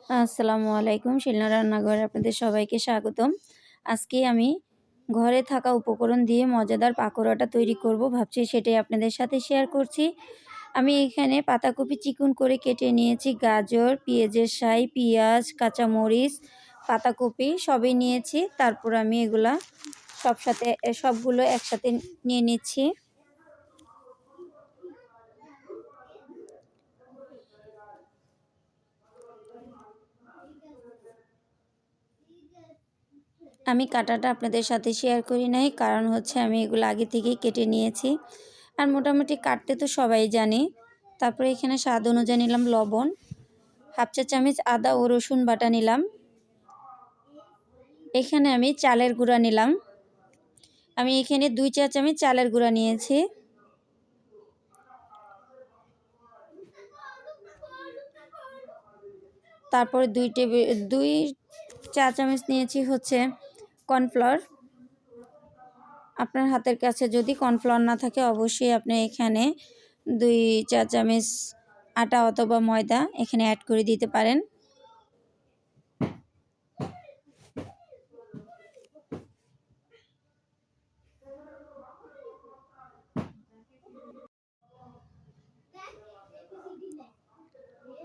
আসসালামু আলাইকুম। শিলনা রান্নাঘরে আপনাদের সবাইকে স্বাগতম। আজকে আমি ঘরে থাকা উপকরণ দিয়ে মজাদার পাকোড়াটা তৈরি করব। ভাবছি সেটাই আপনাদের সাথে শেয়ার করছি। আমি এখানে পাতাকপি চিকন করে কেটে নিয়েছি, গাজর, পেঁয়াজের শাই, পেঁয়াজ, কাঁচামরিচ, পাতাকপি সবই নিয়েছি। তারপর আমি এগুলা সবগুলো একসাথে নিয়ে নিচ্ছি। আমি কাটাটা আপনাদের সাথে শেয়ার করি নাই, কারণ হচ্ছে আমি এগুলো আগে থেকেই কেটে নিয়েছি। আর মোটামুটি কাটতে তো সবাই জানে। তারপরে এখানে স্বাদ অনুযায়ী নিলাম লবণ, হাফ চা চামচ আদা ও রসুন বাটা নিলাম। এখানে আমি চালের গুঁড়া নিলাম। আমি এখানে 2 চা চামচ চালের গুঁড়া নিয়েছি। তারপরে 2 চা চামচ নিয়েছি হচ্ছে কর্নফ্লাওয়ার। আপনার হাতের কাছে যদি কর্নফ্লাওয়ার না থাকে অবশ্যই আপনি এখানে 2 চা চামচ আটা অথবা ময়দা এখানে অ্যাড করে দিতে পারেন।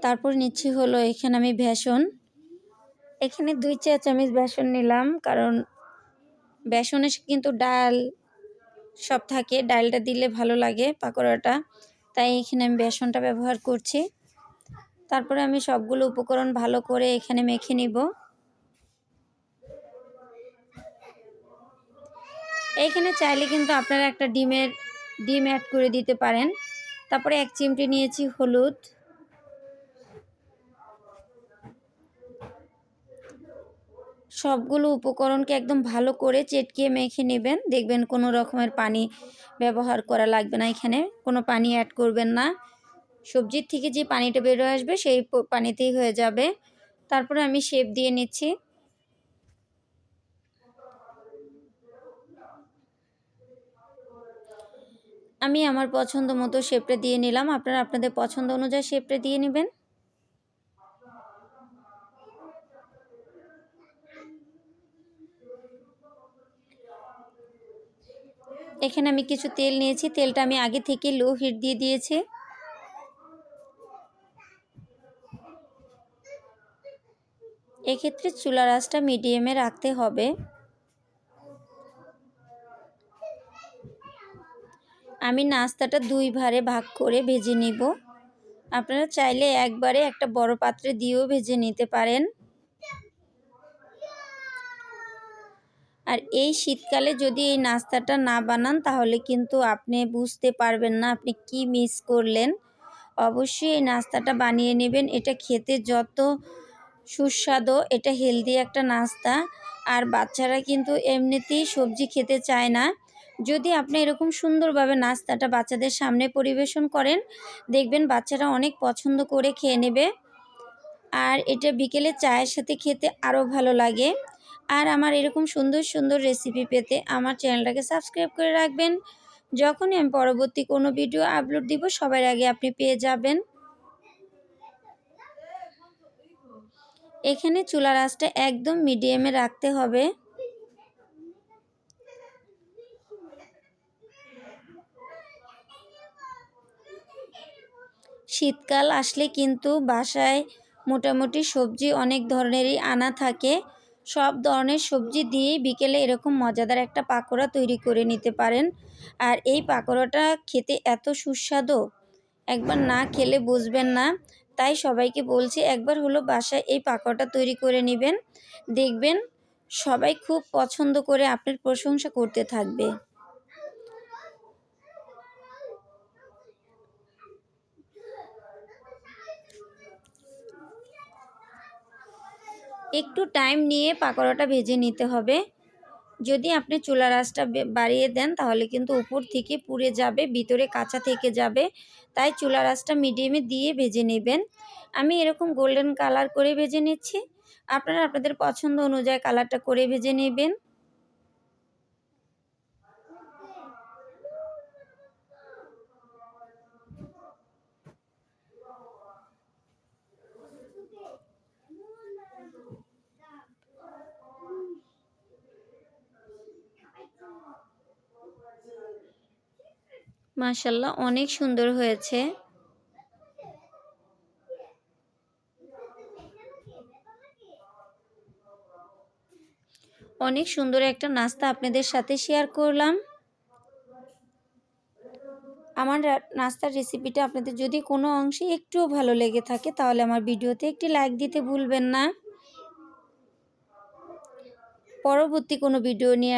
তারপর নিচ্ছি হলো এখানে আমি বেসন। এখানে 2 চা চামচ বেসন নিলাম, কারণ বেসনে কিন্তু ডাল সব থাকে, ডালটা দিলে ভালো লাগে পাকোড়াটা, তাই এখানে আমি বেসনটা ব্যবহার করছি। তারপরে আমি সবগুলো উপকরণ ভালো করে এখানে মেখে নিব। এইখানে চাইলে কিন্তু আপনারা একটা ডিম অ্যাড করে দিতে পারেন। তারপরে 1 চিমটি নিয়েছি হলুদ, সবগুলো উপকরণকে একদম ভালো করে চেটকিয়ে মেখে নেবেন। দেখবেন কোনো রকমের পানি ব্যবহার করা লাগবে না, এখানে কোনো পানি অ্যাড করবেন না। সবজির থেকে যে পানিটা বেরো আসবে সেই পানিতেই হয়ে যাবে। তারপরে আমি শেপ দিয়ে নিচ্ছি। আমি আমার পছন্দ মতো শেপটা দিয়ে নিলাম। আপনারা আপনাদের পছন্দ অনুযায়ী শেপটা দিয়ে নেবেন। এখানে আমি কিছু তেল নিয়েছি, তেলটা আমি আগে থেকে লো হিট দিয়ে দিয়েছি। এক্ষেত্রে চুলার আঁচটা মিডিয়ামে রাখতে হবে। আমি নাস্তাটা 2 ভাগে ভাগ করে ভেজে নিব। আপনারা চাইলে একবারে একটা বড় পাত্রে দিয়েও ভেজে নিতে পারেন। আর এই শীতকালে যদি এই নাস্তাটা না বানান তাহলে কিন্তু আপনি বুঝতে পারবেন না আপনি কি মিস করলেন। অবশ্যই এই নাস্তাটা বানিয়ে নেবেন। এটা খেতে যত সুস্বাদু, এটা হেলদি একটা নাস্তা। আর বাচ্চারা কিন্তু এমনিতেই সবজি খেতে চায় না। যদি আপনি এরকম সুন্দরভাবে নাস্তাটা বাচ্চাদের সামনে পরিবেশন করেন, দেখবেন বাচ্চারা অনেক পছন্দ করে খেয়ে নেবে। আর এটা বিকেলে চায়ের সাথে খেতে আরও ভালো লাগে। আর আমার এরকম সুন্দর সুন্দর রেসিপি পেতে আমার চ্যানেলটাকে সাবস্ক্রাইব করে রাখবেন। যখনই আমি পরবর্তী কোনো ভিডিও আপলোড দিব সবার আগে আপনি পেয়ে যাবেন। এখানে চুলার আঁচটা একদম মিডিয়ামে রাখতে হবে। শীতকাল আসলে কিন্তু বাসায় মোটামুটি সবজি অনেক ধরনেরই আনা থাকে। সব ধরনের সবজি দিয়েই বিকেলে এরকম মজাদার একটা পাকোড়া তৈরি করে নিতে পারেন। আর এই পাকোড়াটা খেতে এত সুস্বাদু, একবার না খেলে বুঝবেন না। তাই সবাইকে বলছি একবার হলো বাসায় এই পাকোড়াটা তৈরি করে নেবেন। দেখবেন সবাই খুব পছন্দ করে আপনার প্রশংসা করতে থাকবে। একটু টাইম নিয়ে পাকোড়াটা ভেজে নিতে হবে। যদি আপনি চুলার আঁচটা বাড়িয়ে দেন তাহলে কিন্তু উপর থেকে পুড়ে যাবে, ভিতরে কাঁচা থেকে যাবে। তাই চুলার আঁচটা মিডিয়ামে দিয়ে ভেজে নেবেন। আমি এরকম গোল্ডেন কালার করে ভেজে নিচ্ছি। আপনারা আপনাদের পছন্দ অনুযায়ী কালারটা করে ভেজে নেবেন। মাশাআল্লাহ অনেক সুন্দর হয়েছে। অনেক সুন্দর একটা নাস্তা আপনাদের সাথে শেয়ার করলাম। আমার নাস্তার রেসিপিটা আপনাদের যদি কোনো অংশে একটুও ভালো লেগে থাকে তাহলে আমার ভিডিওতে একটি লাইক দিতে ভুলবেন না। পরবর্তী কোনো ভিডিও নিয়ে